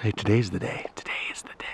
Hey, today's the day. Today is the day.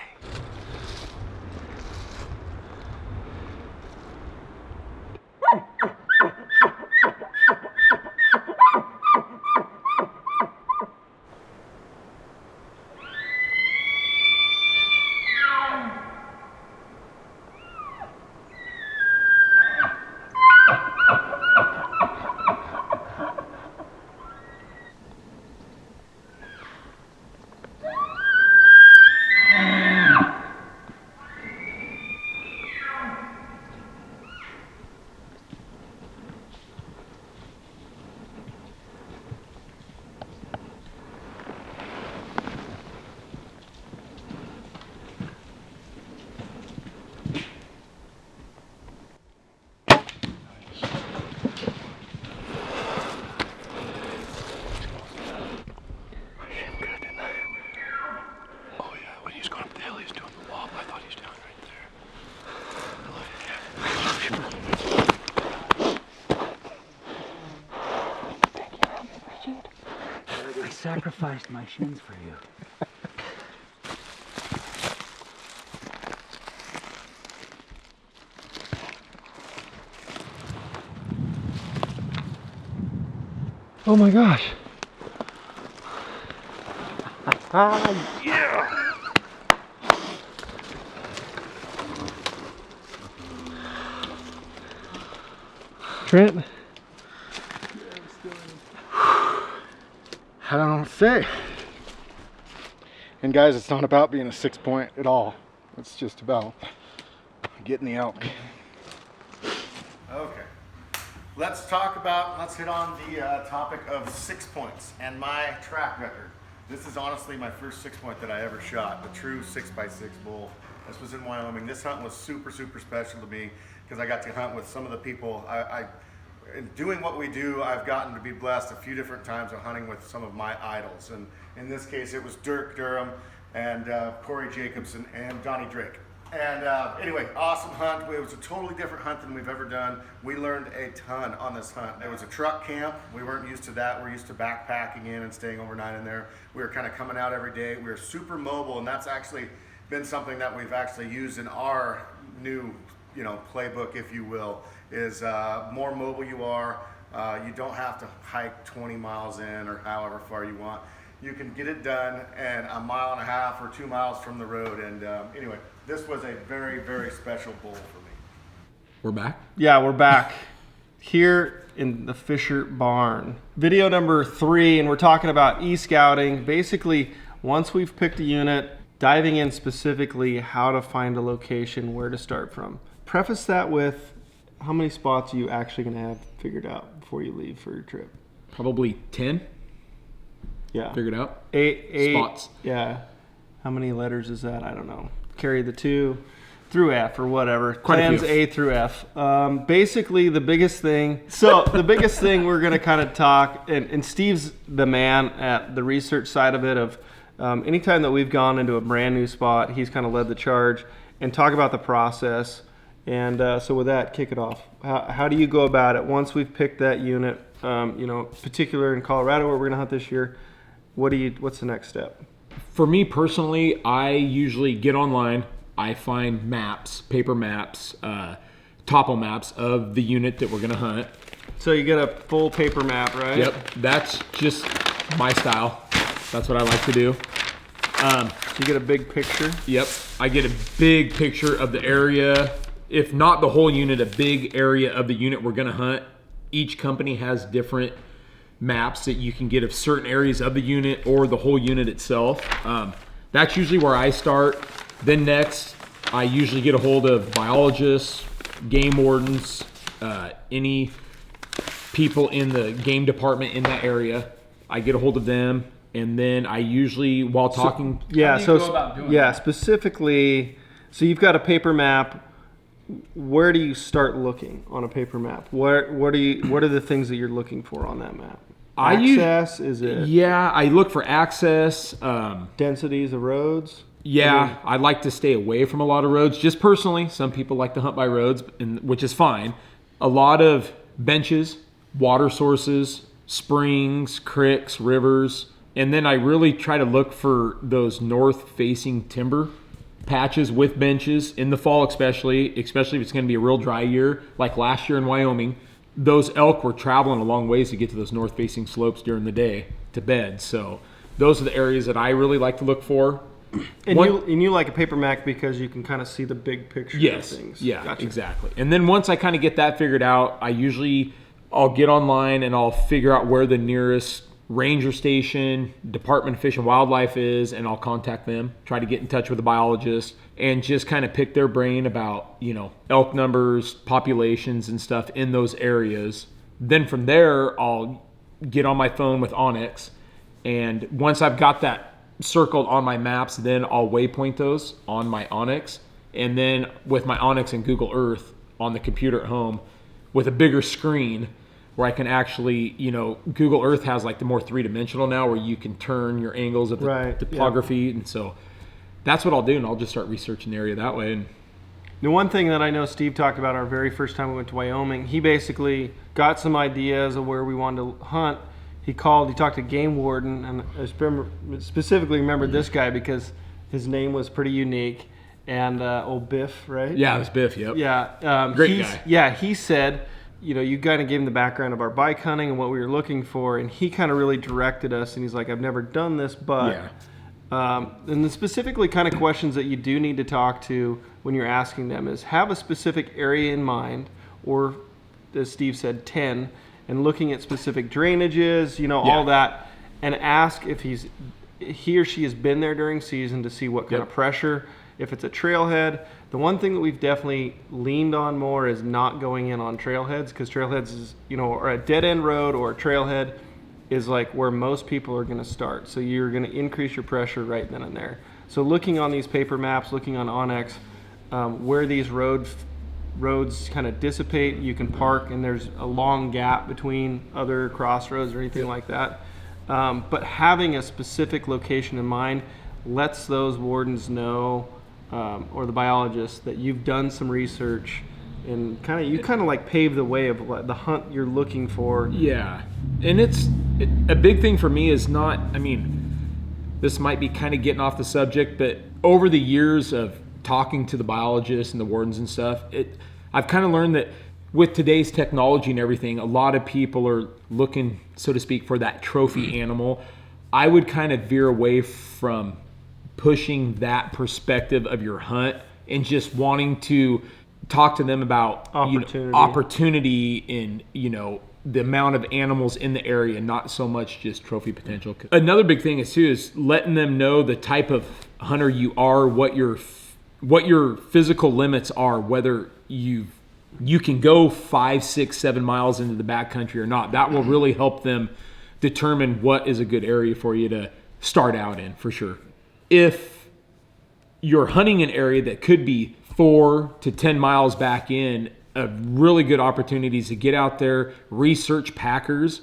I sacrificed my shins for you. Oh my gosh. Yeah. Trent? I don't know what to say. And guys, it's not about being a 6-point at all. It's just about getting the elk. Okay, let's hit on the topic of 6 points and my track record. This is honestly my first 6-point that I ever shot, the true 6x6 bull. This was in Wyoming. This hunt was super, super special to me because I got to hunt with some of the people. In doing what we do, I've gotten to be blessed a few different times of hunting with some of my idols. And in this case, it was Dirk Durham and Corey Jacobson and Donnie Drake. And anyway, awesome hunt. It was a totally different hunt than we've ever done. We learned a ton on this hunt. It was a truck camp. We weren't used to that. We're used to backpacking in and staying overnight in there. We were kind of coming out every day. We were super mobile, and that's actually been something that we've actually used in our new, playbook, if you will, is more mobile you are. You don't have to hike 20 miles in or however far you want. You can get it done in a mile and a half or 2 miles from the road. And anyway, this was a very, very special bull for me. We're back? Yeah, we're back here in the Fisher barn. Video number 3, and we're talking about e-scouting. Basically, once we've picked a unit, diving in specifically how to find a location, where to start from. Preface that with how many spots are you actually going to have figured out before you leave for your trip? Probably 10. Yeah. Figured out? Eight spots. Yeah. How many letters is that? I don't know. Carry the 2 through F or whatever. Quite a Plans few. A through F. Basically, the biggest thing. So the biggest thing we're going to kind of talk, and Steve's the man at the research side of it. Of anytime that we've gone into a brand new spot, he's kind of led the charge and talk about the process. And so with that, kick it off. How do you go about it once we've picked that unit? Particular in Colorado where we're going to hunt this year. What's the next step? For me personally, I usually get online. I find maps, paper maps, topo maps of the unit that we're going to hunt. So you get a full paper map, right? Yep, that's just my style. That's what I like to do. So you get a big picture? Yep, I get a big picture of the area. If not the whole unit, a big area of the unit we're going to hunt. Each company has different maps that you can get of certain areas of the unit or the whole unit itself. That's usually where I start. Then next, I usually get a hold of biologists, game wardens, any people in the game department in that area. I get a hold of them, and then I usually, while talking... Specifically, so you've got a paper map. Where do you start looking on a paper map? What are the things that you're looking for on that map? Access, is it? Yeah, I look for access. Densities of roads? Yeah, I like to stay away from a lot of roads. Just personally, some people like to hunt by roads, which is fine. A lot of benches, water sources, springs, creeks, rivers, And then I really try to look for those north-facing timber patches with benches in the fall, especially if it's going to be a real dry year, like last year in Wyoming. Those elk were traveling a long ways to get to those north-facing slopes during the day to bed. So those are the areas that I really like to look for. And you like a paper map because you can kind of see the big picture of things. Yeah, gotcha. exactly. And then once I kind of get that figured out, I'll get online and I'll figure out where the nearest ranger station, Department of Fish and Wildlife is, and I'll contact them, try to get in touch with the biologist, and just kind of pick their brain about, elk numbers, populations, and stuff in those areas. Then from there, I'll get on my phone with onX, and once I've got that circled on my maps, then I'll waypoint those on my onX, and then with my onX and Google Earth on the computer at home with a bigger screen, where I can actually, Google Earth has like the more three-dimensional now, where you can turn your angles of the topography. And so that's what I'll do, and I'll just start researching the area that way. And the one thing that I know Steve talked about our very first time we went to Wyoming, he basically got some ideas of where we wanted to hunt. He talked to game warden, and I specifically remember this guy because his name was pretty unique. And old Biff, right? Yeah, it was Biff, yep. Yeah. Great guy. Yeah, he said, you kind of gave him the background of our bike hunting and what we were looking for, and he kind of really directed us, and he's like, I've never done this, but... Yeah. And the specifically kind of questions that you do need to talk to when you're asking them is have a specific area in mind, or as Steve said, 10, and looking at specific drainages, all that, and ask if he or she has been there during season to see what kind of pressure, if it's a trailhead. The one thing that we've definitely leaned on more is not going in on trailheads, because trailheads is, or a dead end road or a trailhead is like where most people are going to start. So you're going to increase your pressure right then and there. So looking on these paper maps, looking on onX, where these roads kind of dissipate, you can park, and there's a long gap between other crossroads or anything like that. But having a specific location in mind lets those wardens know, or the biologists, that you've done some research and you like pave the way of the hunt you're looking for. Yeah, and a big thing for me is not, this might be kind of getting off the subject, but over the years of talking to the biologists and the wardens and stuff, I've kind of learned that with today's technology and everything, a lot of people are looking, so to speak, for that trophy animal. I would kind of veer away from pushing that perspective of your hunt and just wanting to talk to them about opportunity in the amount of animals in the area, not so much just trophy potential. Another big thing is letting them know the type of hunter you are, what your physical limits are, whether you can go 5, 6, 7 miles into the backcountry or not. That will really help them determine what is a good area for you to start out in, for sure. If you're hunting an area that could be 4 to 10 miles back in, really good opportunities to get out there, research packers,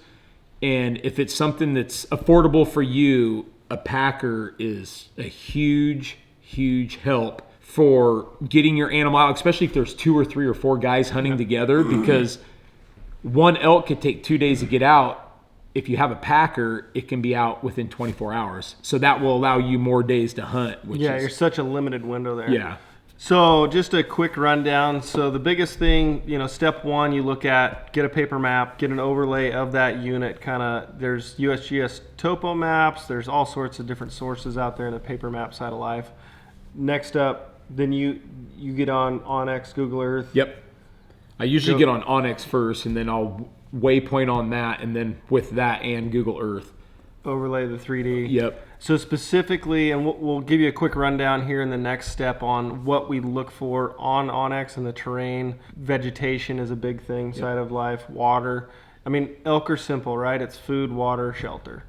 and if it's something that's affordable for you, a packer is a huge, huge help for getting your animal out, especially if there's 2 or 3 or 4 guys hunting together, because one elk could take 2 days to get out. If you have a packer, it can be out within 24 hours. So that will allow you more days to hunt. You're such a limited window there. Yeah. So just a quick rundown. So the biggest thing, step 1, you look at, get a paper map, get an overlay of that unit. There's USGS topo maps. There's all sorts of different sources out there in the paper map side of life. Next up, then you get on onX, Google Earth. Yep. I usually get on onX first, and then I'll waypoint on that, and then with that and Google Earth. Overlay the 3D. Yep. So specifically, and we'll give you a quick rundown here in the next step on what we look for on onX and the terrain. Vegetation is a big thing, side of life, water. Elk are simple, right? It's food, water, shelter.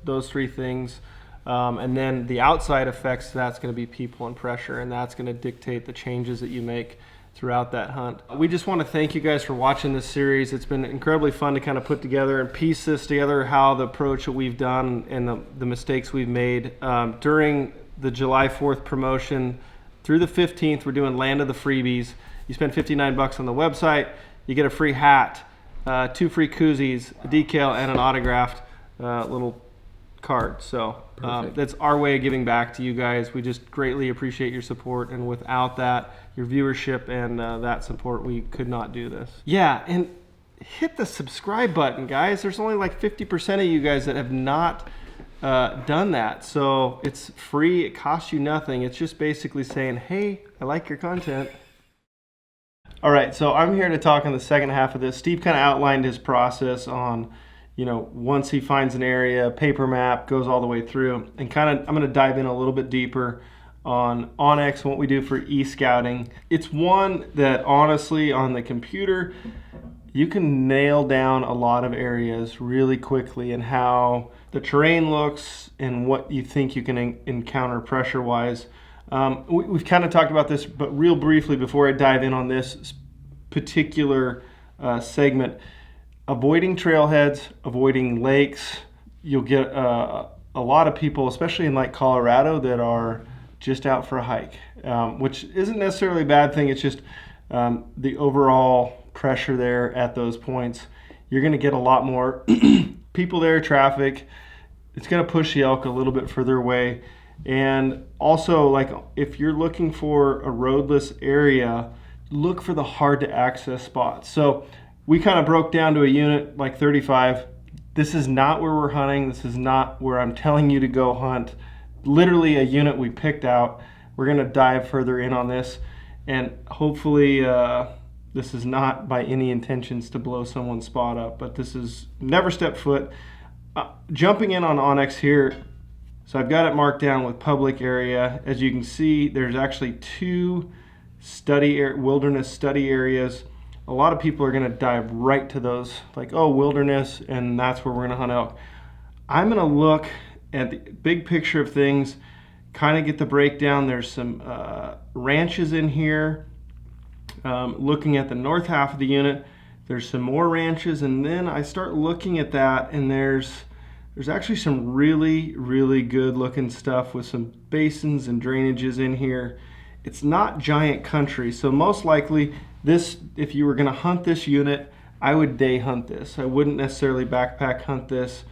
Those 3 things. And then the outside effects, that's going to be people and pressure, and that's going to dictate the changes that you make throughout that hunt. We just want to thank you guys for watching this series. It's been incredibly fun to kind of put together and piece this together, how the approach that we've done and the mistakes we've made. During the July 4th promotion through the 15th, we're doing Land of the Freebies. You spend $59 on the website, you get a free hat, 2 free koozies, a decal, and an autographed little card. So Perfect. that's our way of giving back to you guys. We just greatly appreciate your support, and without that, your viewership and that support, we could not do this. Yeah, and hit the subscribe button, guys. There's only like 50% of you guys that have not done that. So it's free, it costs you nothing. It's just basically saying, hey, I like your content. All right, so I'm here to talk in the second half of this. Steve kind of outlined his process on, you know, once he finds an area, paper map, goes all the way through, and kind of I'm going to dive in a little bit deeper on onX and what we do for e-scouting. It's one that honestly on the computer, you can nail down a lot of areas really quickly and how the terrain looks and what you think you can encounter pressure-wise. We've kind of talked about this, but real briefly before I dive in on this particular segment, avoiding trailheads, avoiding lakes. You'll get a lot of people, especially in like Colorado, that are just out for a hike, which isn't necessarily a bad thing. It's just the overall pressure there at those points. You're going to get a lot more people there, traffic. It's going to push the elk a little bit further away. And also, like, if you're looking for a roadless area, look for the hard to access spots. So we kind of broke down to a unit like 35. This is not where we're hunting. This is not where I'm telling you to go hunt. Literally a unit we picked out. We're going to dive further in on this, and hopefully this is not by any intentions to blow someone's spot up, but this is never step foot. Jumping in on onX here. So I've got it marked down with public area. As you can see, there's actually two wilderness study areas. A lot of people are going to dive right to those, like, oh, wilderness, and that's where we're going to hunt elk. I'm going to look at the big picture of things, kind of get the breakdown. There's some ranches in here. Looking at the north half of the unit, there's some more ranches, and then I start looking at that, and there's actually some really, really good looking stuff with some basins and drainages in here. It's not giant country, so most likely this, if you were going to hunt this unit, I would day hunt this. I wouldn't necessarily backpack hunt this.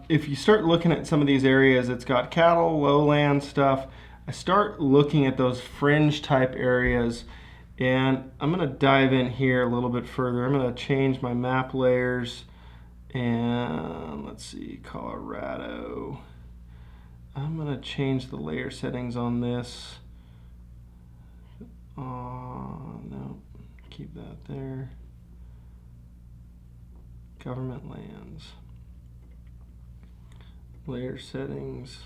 If you start looking at some of these areas, it's got cattle, lowland stuff. I start looking at those fringe type areas, and I'm going to dive in here a little bit further. I'm going to change my map layers. And let's see, Colorado. I'm going to change the layer settings on this. No, keep that there. Government lands. Layer settings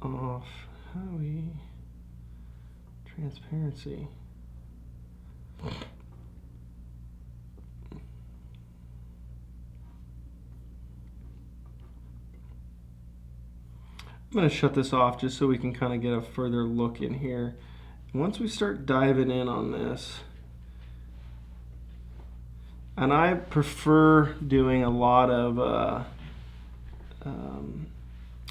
off. How do we? Transparency. I'm going to shut this off just so we can kind of get a further look in here. Once we start diving in on this, and I prefer doing a lot of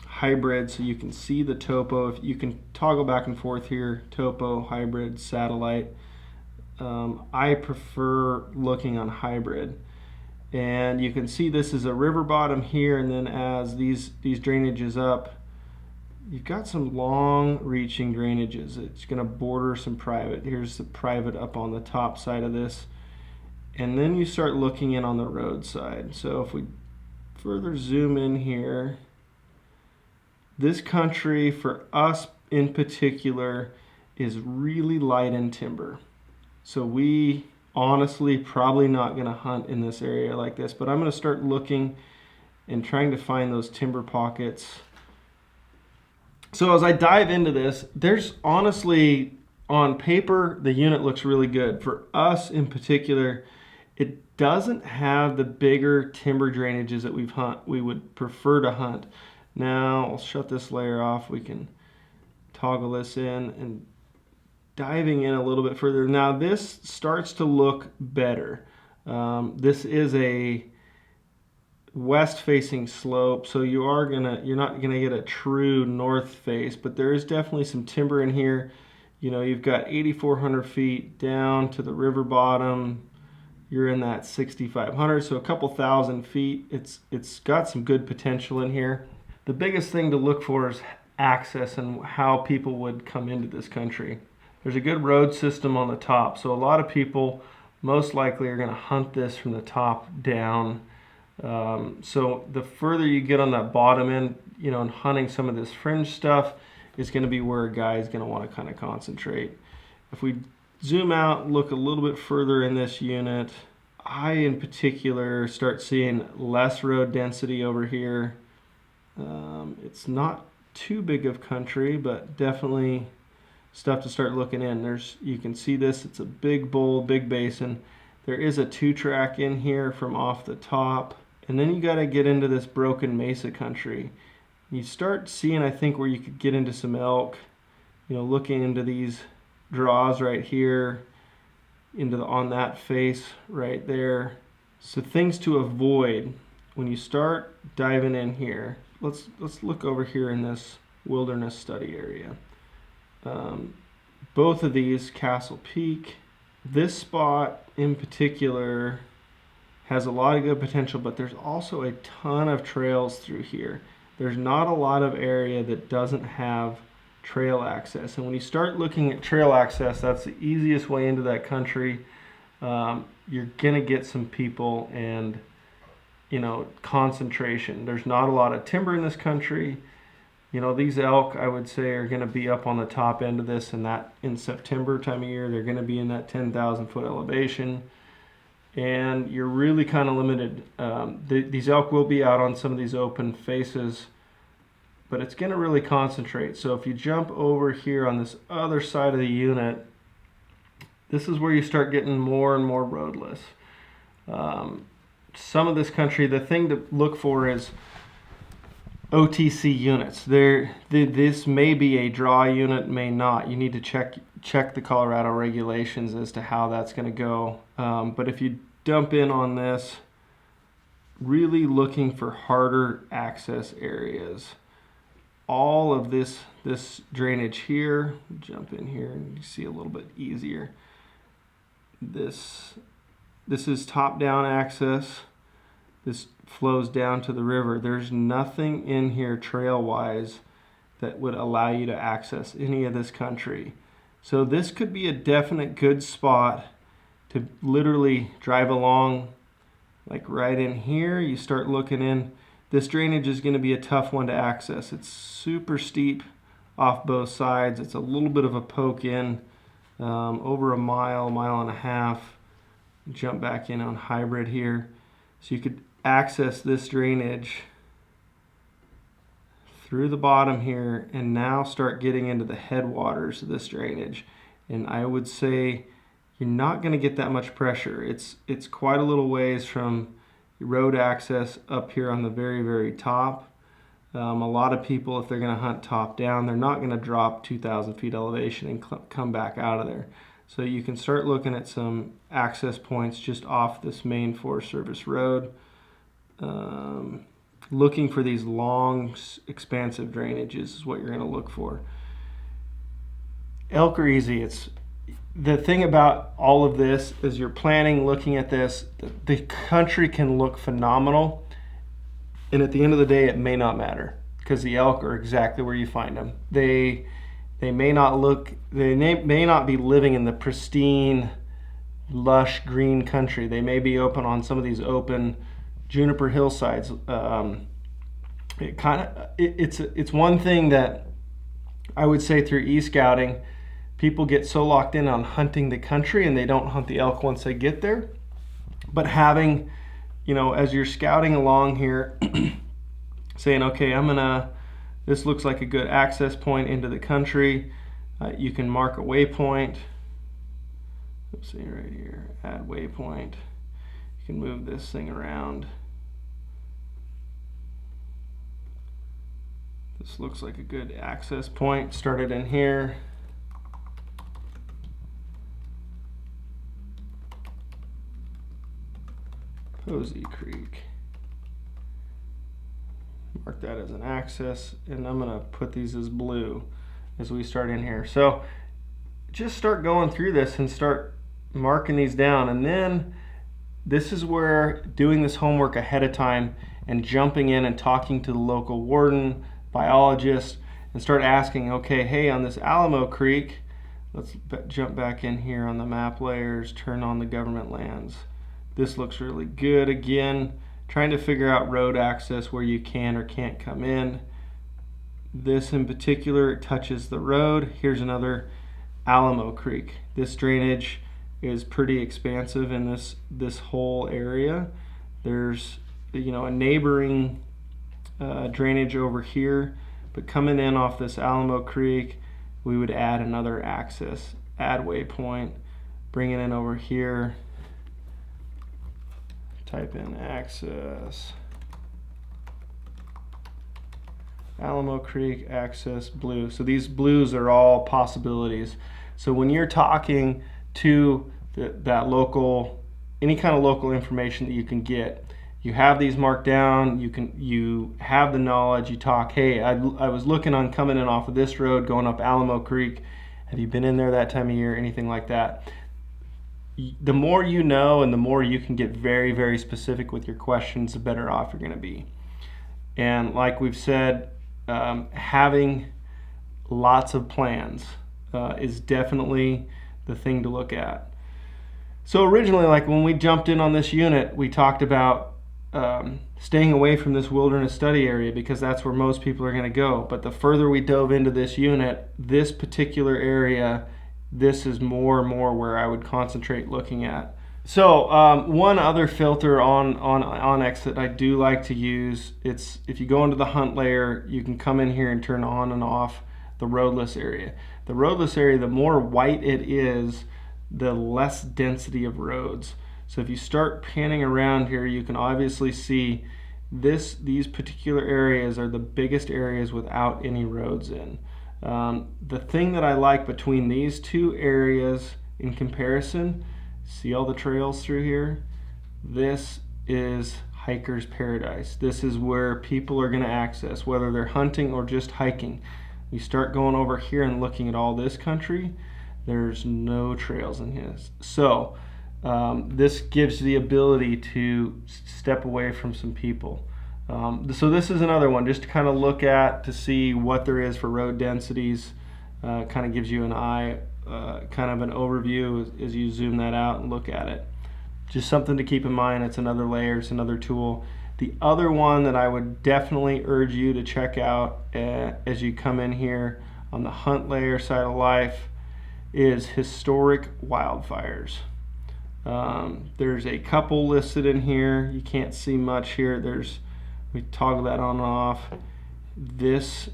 hybrid, so you can see the topo. If you can toggle back and forth here, topo, hybrid, satellite. I prefer looking on hybrid. And you can see this is a river bottom here, and then as these drainages up, you've got some long reaching drainages. It's going to border some private. Here's the private up on the top side of this. And then you start looking in on the roadside. So if we further zoom in here, this country for us in particular is really light in timber. So we honestly probably not going to hunt in this area like this, but I'm going to start looking and trying to find those timber pockets. So as I dive into this, there's honestly, on paper, the unit looks really good. For us in particular, it doesn't have the bigger timber drainages that we would prefer to hunt. Now, I'll shut this layer off. We can toggle this in, and diving in a little bit further. Now this starts to look better. This is a west-facing slope, so you're not gonna get a true north face, but there is definitely some timber in here. You know, you've got 8,400 feet down to the river bottom, you're in that 6,500, so a couple thousand feet. It's got some good potential in here. The biggest thing to look for is access and how people would come into this country. There's a good road system on the top, so a lot of people most likely are going to hunt this from the top down. So the further you get on that bottom end, you know, and hunting some of this fringe stuff is going to be where a guy is going to want to kind of concentrate. If we zoom out, look a little bit further in this unit, I in particular start seeing less road density over here. It's not too big of country, but definitely stuff to start looking in. You can see this, it's a big bowl, big basin. There is a 2-track in here from off the top. And then you got to get into this broken mesa country. You start seeing, I think, where you could get into some elk, you know, looking into these draws right here, on that face right there. So things to avoid when you start diving in here. Let's look over here in this wilderness study area. Both of these, Castle Peak, this spot in particular has a lot of good potential, but there's also a ton of trails through here. There's not a lot of area that doesn't have trail access. And when you start looking at trail access, that's the easiest way into that country. You're gonna get some people and, you know, concentration. There's not a lot of timber in this country. You know, these elk, I would say, are gonna be up on the top end of this, and that in September time of year, they're gonna be in that 10,000 foot elevation. And you're really kind of limited. These elk will be out on some of these open faces, but it's going to really concentrate. So if you jump over here on this other side of the unit, this is where you start getting more and more roadless. Some of this country, the thing to look for is OTC units. This may be a draw unit, may not. You need to check the Colorado regulations as to how that's going to go. But if you dump in on this, really looking for harder access areas. All of this drainage here, jump in here and you see a little bit easier. This is top-down access. This flows down to the river. There's nothing in here trail-wise that would allow you to access any of this country. So this could be a definite good spot to literally drive along, like right in here. You start looking in. This drainage is going to be a tough one to access. It's super steep off both sides. It's a little bit of a poke in, over a mile and a half. Jump back in on hybrid here. So you could access this drainage through the bottom here and now start getting into the headwaters of this drainage. And I would say you're not going to get that much pressure. It's quite a little ways from road access up here on the very, very top. A lot of people, if they're going to hunt top down, they're not going to drop 2,000 feet elevation and come back out of there. So you can start looking at some access points just off this main Forest Service road. Looking for these long, expansive drainages is what you're going to look for. Elk are easy. The thing about all of this is you're planning, looking at this, the country can look phenomenal, and at the end of the day it may not matter because the elk are exactly where you find them. They may not be living in the pristine, lush green country. They may be open on some of these open juniper hillsides. It's one thing that I would say through e-scouting, people get so locked in on hunting the country and they don't hunt the elk once they get there. But having, you know, as you're scouting along here, saying, okay, this looks like a good access point into the country. You can mark a waypoint. Let's see right here, add waypoint. You can move this thing around. This looks like a good access point. Started in here. Posey Creek. Mark that as an access, and I'm going to put these as blue as we start in here. So just start going through this and start marking these down, and then This is where doing this homework ahead of time and jumping in and talking to the local warden, biologist, and start asking, okay, hey, on this Alamo Creek, let's jump back in here on the map layers, turn on the government lands. This looks really good. Again, trying to figure out road access where you can or can't come in. This in particular touches the road. Here's another Alamo Creek. This drainage is pretty expansive in this whole area. There's a neighboring drainage over here, but coming in off this Alamo Creek, we would add another access, add waypoint, bring it in over here, type in access, Alamo Creek, access, blue. So these blues are all possibilities. So when you're talking to that local, any kind of local information that you can get, you have these marked down, you have the knowledge, you talk, hey, I was looking on coming in off of this road, going up Alamo Creek. Have you been in there that time of year? Anything like that. The more you know and the more you can get very, very specific with your questions, the better off you're gonna be. And like we've said, having lots of plans is definitely the thing to look at. So originally, like when we jumped in on this unit, we talked about staying away from this wilderness study area because that's where most people are going to go. But the further we dove into this unit, this particular area, this is more and more where I would concentrate looking at. So one other filter on Onyx that I do like to use, it's if you go into the hunt layer, you can come in here and turn on and off the roadless area. The roadless area, the more white it is, the less density of roads. So if you start panning around here, you can obviously see these particular areas are the biggest areas without any roads in. The thing that I like between these two areas in comparison, see all the trails through here? This is hiker's paradise. This is where people are going to access, whether they're hunting or just hiking. You start going over here and looking at all this country, there's no trails in his. So this gives you the ability to step away from some people. So this is another one just to kind of look at to see what there is for road densities. Kind of gives you an eye, kind of an overview as you zoom that out and look at it. Just something to keep in mind. It's another layer, it's another tool. The other one that I would definitely urge you to check out as you come in here on the hunt layer side of life is historic wildfires. There's a couple listed in here. You can't see much here. We toggle that on and off. There's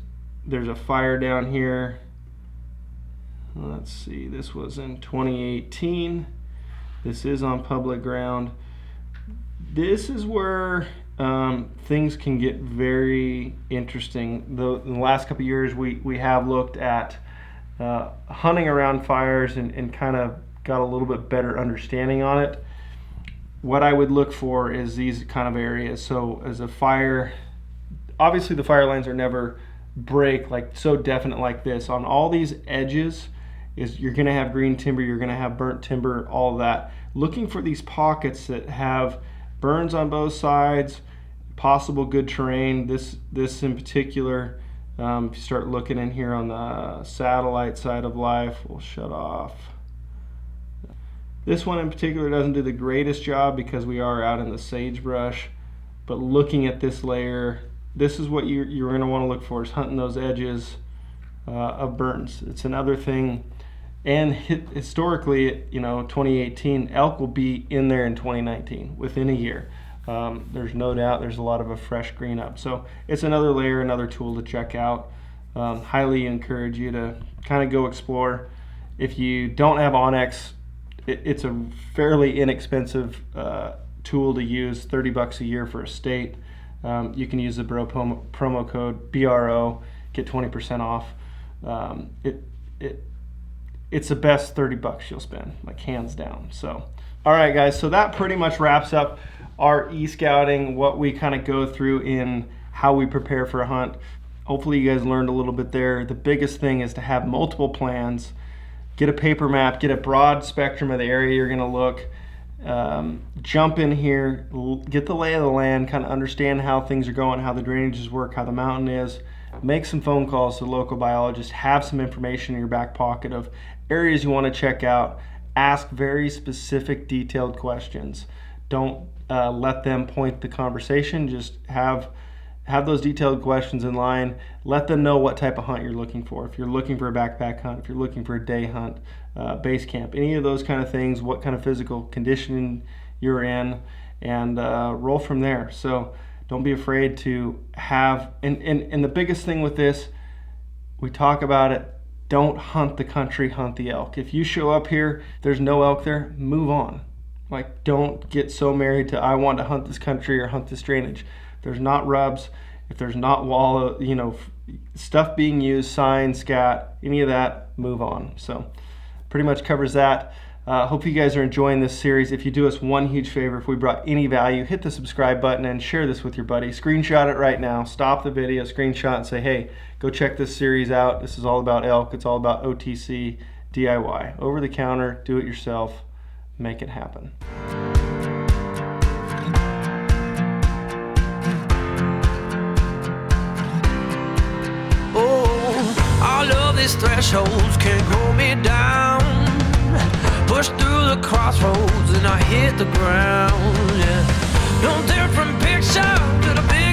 a fire down here. Let's see, this was in 2018. This is on public ground. This is where things can get very interesting. In the last couple of years, we have looked at hunting around fires and kind of got a little bit better understanding on it. What I would look for is these kind of areas. So as a fire, obviously the fire lines are never break like so definite like this. On all these edges, you're going to have green timber, you're going to have burnt timber, all of that. Looking for these pockets that have burns on both sides, possible good terrain. This in particular, if you start looking in here on the satellite side of life, we'll shut off. This one in particular doesn't do the greatest job because we are out in the sagebrush, but looking at this layer, this is what you're going to want to look for, is hunting those edges of burns. It's another thing. And historically, 2018, elk will be in there in 2019, within a year. There's no doubt there's a lot of a fresh green up. So it's another layer, another tool to check out. Highly encourage you to kind of go explore. If you don't have Onyx, it's a fairly inexpensive tool to use, $30 a year for a state. You can use the promo code BRO, get 20% off. It's the best $30 you'll spend, like hands down. So, all right, guys. So that pretty much wraps up our e-scouting, what we kind of go through in how we prepare for a hunt. Hopefully you guys learned a little bit there. The biggest thing is to have multiple plans, get a paper map, get a broad spectrum of the area you're going to look, jump in here, get the lay of the land, kind of understand how things are going, how the drainages work, how the mountain is, make some phone calls to the local biologist, have some information in your back pocket of areas you want to check out, ask very specific detailed questions. Don't let them point the conversation, just have those detailed questions in line. Let them know what type of hunt you're looking for. If you're looking for a backpack hunt, if you're looking for a day hunt, base camp, any of those kind of things, what kind of physical conditioning you're in, and roll from there. So don't be afraid to have, and the biggest thing with this, we talk about it, don't hunt the country, hunt the elk. If you show up here, there's no elk there, move on. Like, don't get so married to, I want to hunt this country or hunt this drainage. If there's not rubs, if there's not wall, stuff being used, sign, scat, any of that, move on. So pretty much covers that. Hope you guys are enjoying this series. If you do us one huge favor, if we brought any value, hit the subscribe button and share this with your buddy. Screenshot it right now. Stop the video, screenshot, and say, hey, go check this series out. This is all about elk. It's all about OTC, DIY. Over the counter, do it yourself, make it happen. All of these thresholds can grow me down. Push through the crossroads and I hit the ground. Yeah. No different picture to the big